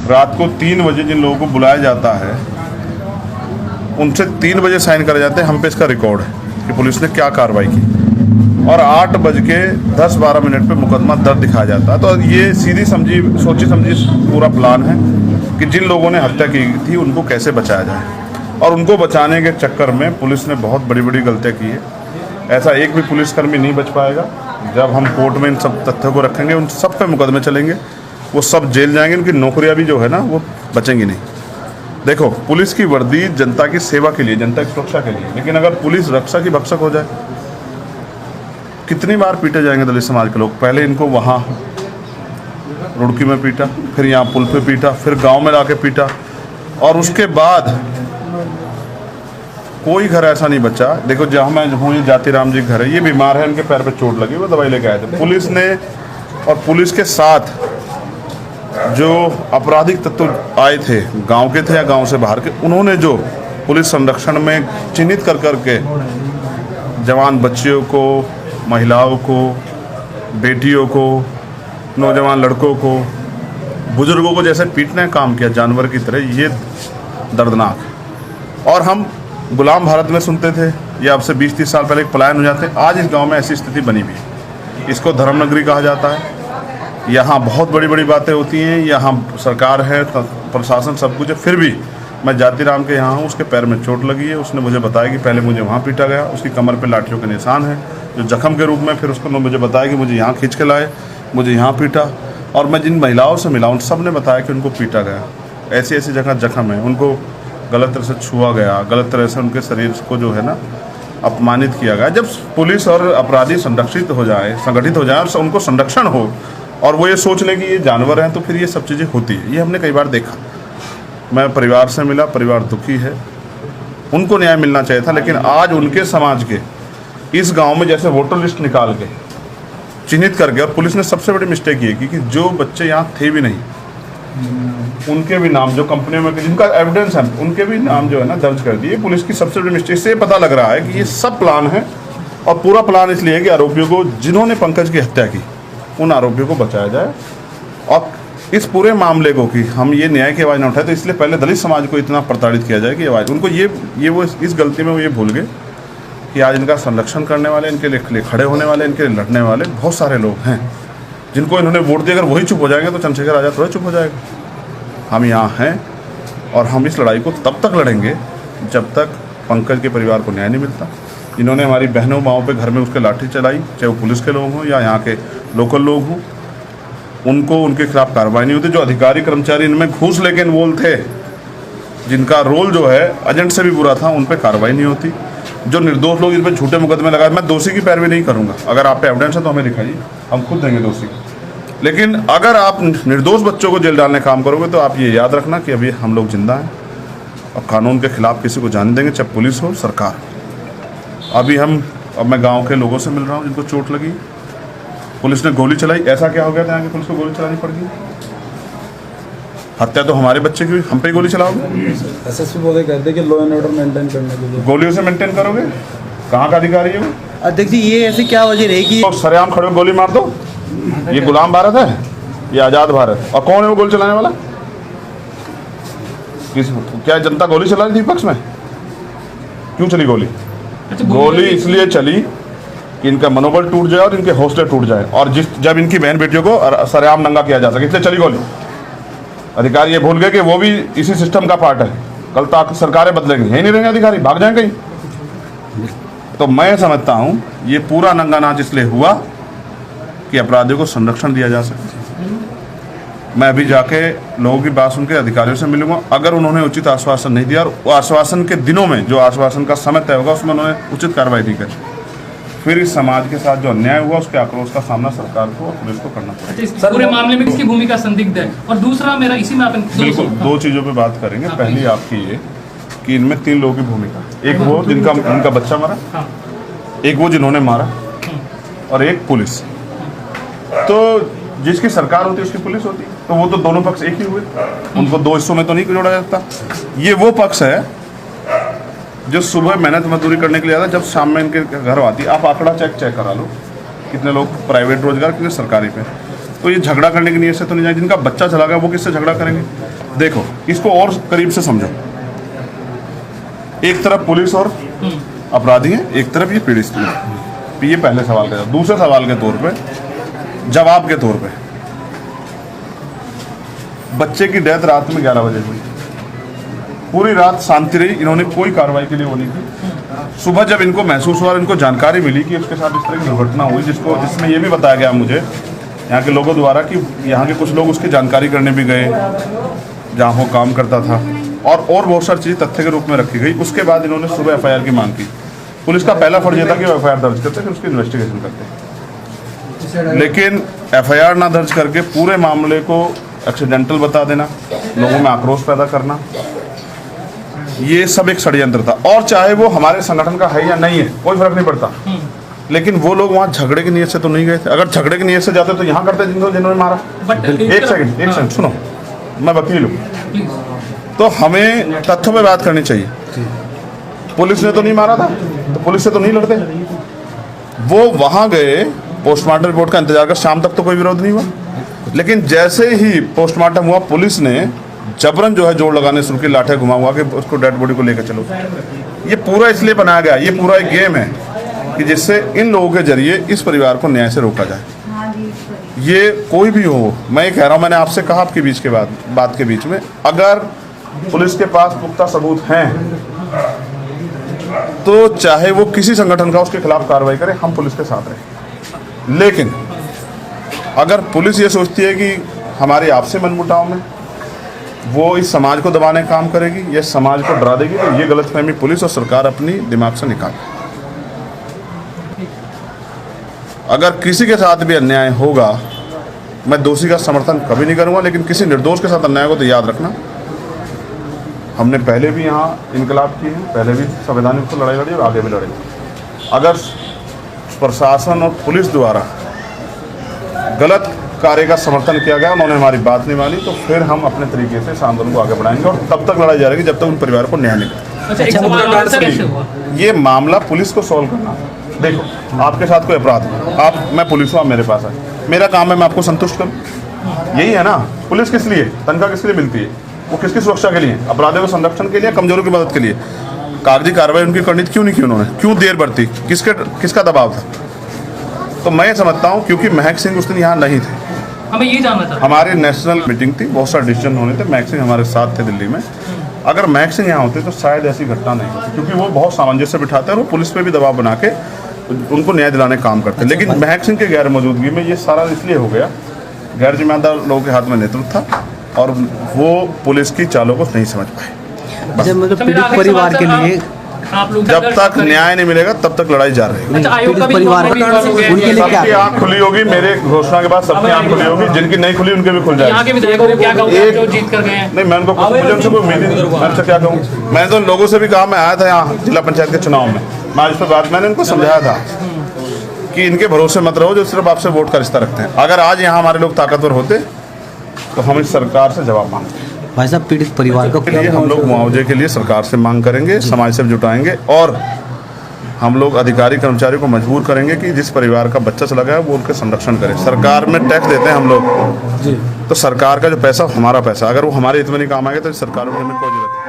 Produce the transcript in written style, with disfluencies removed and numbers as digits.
रात को 3 बजे जिन लोगों को बुलाया जाता है उनसे 3 बजे साइन करे जाते हैं। हम पे इसका रिकॉर्ड है कि पुलिस ने क्या कार्रवाई की, और 8:10-12 पे मुकदमा दर्ज दिखाया जाता है। तो ये सीधी समझी सोची समझी पूरा प्लान है कि जिन लोगों ने हत्या की थी उनको कैसे बचाया जाए, और उनको बचाने के चक्कर में पुलिस ने बहुत बड़ी बड़ी गलतियाँ की है। ऐसा एक भी पुलिसकर्मी नहीं बच पाएगा। जब हम कोर्ट में इन सब तथ्यों को रखेंगे, उन सब पे मुकदमे चलेंगे, वो सब जेल जाएंगे, उनकी नौकरियां भी जो है ना वो बचेंगी नहीं। देखो, पुलिस की वर्दी जनता की सेवा के लिए, जनता की सुरक्षा के लिए, लेकिन अगर पुलिस रक्षा की भक्षक हो जाए, कितनी बार पीटे जाएंगे दलित समाज के लोग। पहले इनको वहाँ रुड़की में पीटा, फिर यहाँ पुल पे पीटा, फिर गांव में लाके पीटा, और उसके बाद कोई घर ऐसा नहीं बचा। देखो, जहाँ मैं हूँ, ये जातिराम जी घर है, ये बीमार है, इनके पैर पे चोट लगी, वो दवाई लेके आए थे। पुलिस ने और पुलिस के साथ जो आपराधिक तत्व आए थे, गांव के थे या गांव से बाहर के, उन्होंने जो पुलिस संरक्षण में चिन्हित कर करके जवान बच्चियों को, महिलाओं को, बेटियों को, नौजवान लड़कों को, बुजुर्गों को जैसे पीटने का काम किया जानवर की तरह, ये दर्दनाक। और हम गुलाम भारत में सुनते थे, ये अब से 20-30 साल पहले एक पलायन हो जाते। आज इस गांव में ऐसी स्थिति बनी हुई है। इसको धर्मनगरी कहा जाता है। यहाँ बहुत बड़ी बड़ी बातें होती हैं, यहाँ सरकार है, प्रशासन सब कुछ है, फिर भी मैं जातिराम के यहाँ हूँ, उसके पैर में चोट लगी है। उसने मुझे बताया कि पहले मुझे वहाँ पीटा गया, उसकी कमर पे लाठियों के निशान है जो जख्म के रूप में, फिर उसको मुझे बताया कि मुझे यहाँ खींच के लाए, मुझे यहाँ पीटा। और मैं जिन महिलाओं से मिला उन सब ने बताया कि उनको पीटा गया, ऐसी ऐसी जगह जख्म है, उनको गलत तरह से छुआ गया, गलत तरह से उनके शरीर को जो है ना अपमानित किया गया। जब पुलिस और अपराधी संरक्षित हो जाए, संगठित हो जाए, और उनको संरक्षण हो, और वो ये सोच लें कि ये जानवर हैं, तो फिर ये सब चीज़ें होती है। ये हमने कई बार देखा। मैं परिवार से मिला, परिवार दुखी है, उनको न्याय मिलना चाहिए था, लेकिन आज उनके समाज के इस गांव में जैसे वोटर लिस्ट निकाल के चिन्हित करके, और पुलिस ने सबसे बड़ी मिस्टेक ये की कि जो बच्चे यहाँ थे भी नहीं, उनके भी नाम, जो कंपनियों में जिनका एविडेंस है, उनके भी नाम जो है ना दर्ज कर दिए। पुलिस की सबसे बड़ी मिस्टेक से पता लग रहा है कि ये सब प्लान है, और पूरा प्लान इसलिए है कि आरोपियों को, जिन्होंने पंकज की हत्या की, उन आरोपियों को बचाया जाए। और इस पूरे मामले को कि हम ये न्याय की आवाज़ न उठाए, तो इसलिए पहले दलित समाज को इतना प्रताड़ित किया जाए कि आवाज़ उनको ये वो इस गलती में वो ये भूल गए कि आज इनका संरक्षण करने वाले, इनके लिए खड़े होने वाले, इनके लिए लड़ने वाले बहुत सारे लोग हैं जिनको इन्होंने वोट दिया। अगर वही चुप हो जाएंगे तो चंद्रशेखर आज़ाद थोड़ा चुप हो जाएगा। हम यहाँ हैं, और हम इस लड़ाई को तब तक लड़ेंगे जब तक पंकज के परिवार को न्याय नहीं मिलता। इन्होंने हमारी बहनों माओं पे घर में उसके लाठी चलाई, चाहे वो पुलिस के लोग हों या यहाँ के लोकल लोग हों, उनको उनके खिलाफ कार्रवाई नहीं होती। जो अधिकारी कर्मचारी इनमें घूस लेके इन्वॉल्व थे, जिनका रोल जो है एजेंट से भी बुरा था, उन पर कार्रवाई नहीं होती। जो निर्दोष लोग इन पर झूठे मुकदमे लगाए, मैं दोषी की पैरवी नहीं करूँगा। अगर आप पे एविडेंस है तो हमें दिखाइए, हम खुद देंगे दोषी। लेकिन अगर आप निर्दोष बच्चों को जेल डालने का काम करोगे तो आप ये याद रखना कि अभी हम लोग जिंदा हैं, और कानून के खिलाफ किसी को जाने देंगे, चाहे पुलिस हो, सरकार। अब मैं गांव के लोगों से मिल रहा हूं जिनको चोट लगी, पुलिस ने गोली चलाई। ऐसा क्या हो गया था यहाँ की पुलिस को गोली चलानी पड़ गई? हत्या तो हमारे बच्चे की, हम पे गोली चलाओगे? एसएसपी बोले कहते कि लॉ एंड ऑर्डर मेंटेन करने के लिए गोलियों से मेंटेन करोगे? कहाँ का अधिकारी है वो? अध्यक्ष जी, ये ऐसी क्या वजह रहेगी? तो सरेआम खड़े गोली मार दो। ये गुलाम भारत है, ये आज़ाद भारत। और कौन है वो गोली चलाने वाला? क्या जनता गोली चला रही थी विपक्ष में? क्यों चली गोली? गोली इसलिए चली कि इनका मनोबल टूट जाए और इनके हौसले टूट जाए, और जब इनकी बहन बेटियों को सरेआम नंगा किया जा सके, इसलिए चली गोली। अधिकारी ये भूल गए कि वो भी इसी सिस्टम का पार्ट है। कल तक सरकारें बदलेंगी, यही नहीं रहेंगे अधिकारी, भाग जाएंगे कहीं। तो मैं समझता हूँ ये पूरा नंगा नाच इसलिए हुआ कि अपराधियों को संरक्षण दिया जा सके। मैं अभी जाके लोगों की बात सुन के अधिकारियों से मिलूंगा। अगर उन्होंने उचित आश्वासन नहीं दिया, और वो आश्वासन के दिनों में जो आश्वासन का समय तय होगा उसमें उन्होंने उचित कार्रवाई नहीं करी, फिर इस समाज के साथ जो अन्याय हुआ उसके आक्रोश का सामना सरकार को और पुलिस को करना पड़ेगा। इस पूरे मामले में किसकी भूमिका संदिग्ध है? और दूसरा मेरा इसी में अपन बिल्कुल 2 चीज़ों पे बात करेंगे। पहली आपकी ये कि इनमें 3 लोगों की भूमिका, एक वो जिनका बच्चा मरा, एक वो जिन्होंने मारा, और एक पुलिस। तो जिसकी सरकार होती है उसकी पुलिस होती है, तो वो तो दोनों पक्ष एक ही हुए, उनको 2 हिस्सों में तो नहीं जोड़ा जाता। ये वो पक्ष है जो सुबह मेहनत मजदूरी करने के लिए आता है, जब शाम में इनके घर आती है। आप आंकड़ा चेक करा लो, कितने लोग प्राइवेट रोजगार, कितने सरकारी पे। तो ये झगड़ा करने की नीयत से तो नहीं जाए। जिनका बच्चा चला गया वो किससे झगड़ा करेंगे? देखो इसको और करीब से समझो। एक तरफ पुलिस और अपराधी हैं, एक तरफ ये पीड़ित स्त्री है। ये पहले सवाल का। दूसरे सवाल के तौर पे, जवाब के तौर पे, बच्चे की डेथ रात में 11 बजे हुई। पूरी रात शांति रही, इन्होंने कोई कार्रवाई के लिए वो नहीं की। सुबह जब इनको महसूस हुआ, इनको जानकारी मिली कि उसके साथ इस तरह की दुर्घटना हुई, जिसमें ये भी बताया गया मुझे यहाँ के लोगों द्वारा कि यहाँ के कुछ लोग उसकी जानकारी करने भी गए जहाँ वो काम करता था, और बहुत सारी चीज़ तथ्य के रूप में रखी गई। उसके बाद इन्होंने सुबह एफआईआर की मांग की। पुलिस का पहला फर्ज ये था कि वो एफआईआर दर्ज करते, फिर उसकी इन्वेस्टिगेशन करते, लेकिन एफआईआर ना दर्ज करके पूरे मामले को एक्सीडेंटल बता देना, लोगों में आक्रोश पैदा करना, ये सब एक षड्यंत्र था। और चाहे वो हमारे संगठन का है या नहीं है, कोई फर्क नहीं पड़ता, लेकिन वो लोग वहाँ झगड़े की नीयत से तो नहीं गए थे। अगर झगड़े की नीयत से जाते तो यहाँ करते जिन्होंने मारा। एक सेकंड सुनो, मैं वकील हूँ, तो हमें तथ्यों पे बात करनी चाहिए। पुलिस ने तो नहीं मारा था, तो पुलिस से तो नहीं लड़ते। वो वहाँ गए, पोस्टमार्टम रिपोर्ट का इंतजार कर, शाम तक तो कोई विरोध नहीं हुआ, लेकिन जैसे ही पोस्टमार्टम हुआ, पुलिस ने जबरन जो है जोड़ लगाने शुरू की, लाठियां घुमा के उसको डेड बॉडी को लेकर चलो। ये पूरा इसलिए बनाया गया, ये पूरा एक गेम है कि जिससे इन लोगों के जरिए इस परिवार को न्याय से रोका जाए। ये कोई भी हो, मैं ये कह रहा हूँ, मैंने आपसे कहा आपके बीच के बात के बीच में, अगर पुलिस के पास पुख्ता सबूत हैं तो चाहे वो किसी संगठन का, उसके खिलाफ कार्रवाई करे, हम पुलिस के साथ रहें। लेकिन अगर पुलिस ये सोचती है कि हमारे आपसे मनमुटाव में वो इस समाज को दबाने का काम करेगी या समाज को डरा देगी, तो ये गलतफहमी पुलिस और सरकार अपनी दिमाग से निकाले। अगर किसी के साथ भी अन्याय होगा, मैं दोषी का समर्थन कभी नहीं करूंगा, लेकिन किसी निर्दोष के साथ अन्याय को तो याद रखना, हमने पहले भी यहाँ इनकलाब किए हैं, पहले भी संवैधानिक को लड़ाई लड़ी और आगे भी लड़ेंगे। अगर प्रशासन और पुलिस द्वारा गलत कार्य का समर्थन किया गया, उन्होंने हमारी बात नहीं मानी, तो फिर हम अपने तरीके से इस आंदोलन को आगे बढ़ाएंगे और तब तक लड़ाई जाएगी जब तक उन परिवार को न्याय नहीं मिलेगा। अच्छा, एक सवाल और था, कैसे हुआ? ये मामला पुलिस को सॉल्व करना। देखो, आपके साथ कोई अपराध है, मैं पुलिस हूँ, आप मेरे पास है, मेरा काम है मैं आपको संतुष्ट करूँ, यही है ना। पुलिस किस लिए, तनख्वाह किस लिए मिलती है? वो किसकी सुरक्षा के लिए? अपराधियों के संरक्षण के लिए, कमजोरों की मदद के लिए। कागजी कार्रवाई उनकी करनी क्यों नहीं की उन्होंने? क्यों देर बढ़ती? किसका दबाव था? तो मैं समझता हूँ क्योंकि महक सिंह उस दिन यहाँ नहीं थे। हमें ये जानना था। हमारी नेशनल मीटिंग थी, बहुत सारे डिसीजन होने थे, महक सिंह हमारे साथ थे दिल्ली में। अगर महक सिंह यहाँ होते तो शायद ऐसी घटना नहीं होती, क्योंकि वो बहुत सामंजस्य बिठाते हैं और वो पुलिस पे भी दबाव बना के उनको न्याय दिलाने का काम करते हैं। लेकिन महक सिंह के गैर मौजूदगी में ये सारा इसलिए हो गया, गैर जिम्मेदार लोगों के हाथ में नेतृत्व था और वो पुलिस की चालों को नहीं समझ पाए। मतलब पीड़ित परिवार के लिए आप लोग जब तक न्याय नहीं मिलेगा तब तक लड़ाई जारी रहेगी। अच्छा, आयोग का भी परिवार उनके लिए क्या सबकी आँख खुली होगी, मेरे घोषणा के बाद सबकी आँख खुली होगी, जिनकी नहीं खुली उनके भी खुल यहाँ के जाएगी। विधायकों को क्या कहूँगा जो जीत कर गए हैं? नहीं, मैं उनको मुझे उनसे कोई उम्मीद नहीं, मैं उनसे क्या कहूँ। मैंने तो लोगों से भी कहा, मैं आया था यहाँ जिला पंचायत के चुनाव में, मैं इस पर बात मैंने उनको समझाया था कि इनके भरोसे मत रहो जो सिर्फ आपसे वोट का रिश्ता रखते हैं। अगर आज यहाँ हमारे लोग ताकतवर होते तो हम इस सरकार से जवाब मांगते। भाई साहब, पीड़ित परिवार को के लिए हम लोग मुआवजे के लिए सरकार से मांग करेंगे, समाज से जुटाएंगे और हम लोग अधिकारी कर्मचारियों को मजबूर करेंगे कि जिस परिवार का बच्चा चला गया वो उनके संरक्षण करें। सरकार में टैक्स देते हैं हम लोग, तो सरकार का जो पैसा हमारा पैसा, अगर वो हमारे हित में नहीं काम आएगा तो सरकार में हमें कोई जरूरत नहीं।